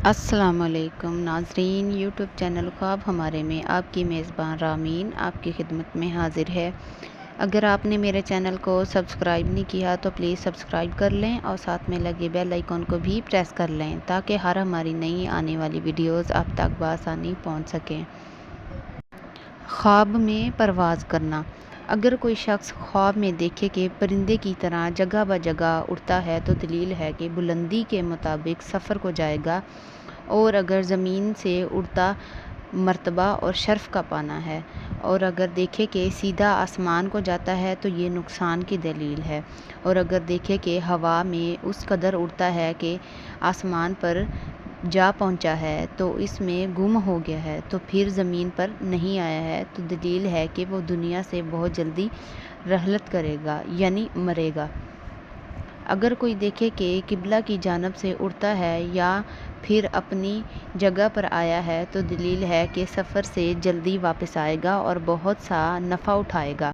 السلام علیکم ناظرین، یوٹیوب چینل خواب ہمارے میں آپ کی میزبان رامین آپ کی خدمت میں حاضر ہے۔ اگر آپ نے میرے چینل کو سبسکرائب نہیں کیا تو پلیز سبسکرائب کر لیں اور ساتھ میں لگے بیل آئیکن کو بھی پریس کر لیں تاکہ ہر ہماری نئی آنے والی ویڈیوز آپ تک بآسانی پہنچ سکیں۔ خواب میں پرواز کرنا۔ اگر کوئی شخص خواب میں دیکھے کہ پرندے کی طرح جگہ بہ جگہ اڑتا ہے تو دلیل ہے کہ بلندی کے مطابق سفر کو جائے گا، اور اگر زمین سے اڑتا مرتبہ اور شرف کا پانا ہے، اور اگر دیکھے کہ سیدھا آسمان کو جاتا ہے تو یہ نقصان کی دلیل ہے، اور اگر دیکھے کہ ہوا میں اس قدر اڑتا ہے کہ آسمان پر جا پہنچا ہے تو اس میں گم ہو گیا ہے تو پھر زمین پر نہیں آیا ہے تو دلیل ہے کہ وہ دنیا سے بہت جلدی رحلت کرے گا، یعنی مرے گا۔ اگر کوئی دیکھے کہ قبلہ کی جانب سے اڑتا ہے یا پھر اپنی جگہ پر آیا ہے تو دلیل ہے کہ سفر سے جلدی واپس آئے گا اور بہت سا نفع اٹھائے گا،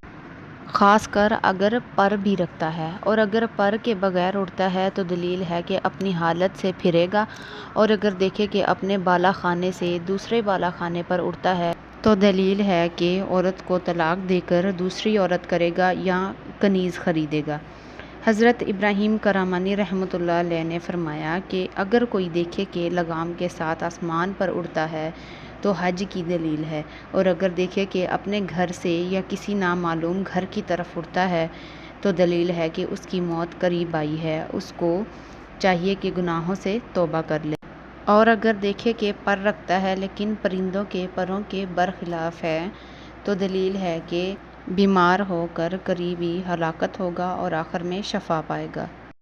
خاص کر اگر پر بھی رکھتا ہے، اور اگر پر کے بغیر اڑتا ہے تو دلیل ہے کہ اپنی حالت سے پھرے گا، اور اگر دیکھے کہ اپنے بالا خانے سے دوسرے بالا خانے پر اڑتا ہے تو دلیل ہے کہ عورت کو طلاق دے کر دوسری عورت کرے گا یا کنیز خریدے گا۔ حضرت ابراہیم کرامانی رحمۃ اللہ علیہ نے فرمایا کہ اگر کوئی دیکھے کہ لگام کے ساتھ آسمان پر اڑتا ہے تو حج کی دلیل ہے، اور اگر دیکھے کہ اپنے گھر سے یا کسی نامعلوم گھر کی طرف اڑتا ہے تو دلیل ہے کہ اس کی موت قریب آئی ہے، اس کو چاہیے کہ گناہوں سے توبہ کر لے۔ اور اگر دیکھے کہ پر رکھتا ہے لیکن پرندوں کے پروں کے برخلاف ہے تو دلیل ہے کہ بیمار ہو کر قریب ہی ہلاکت ہوگا اور آخر میں شفا پائے گا۔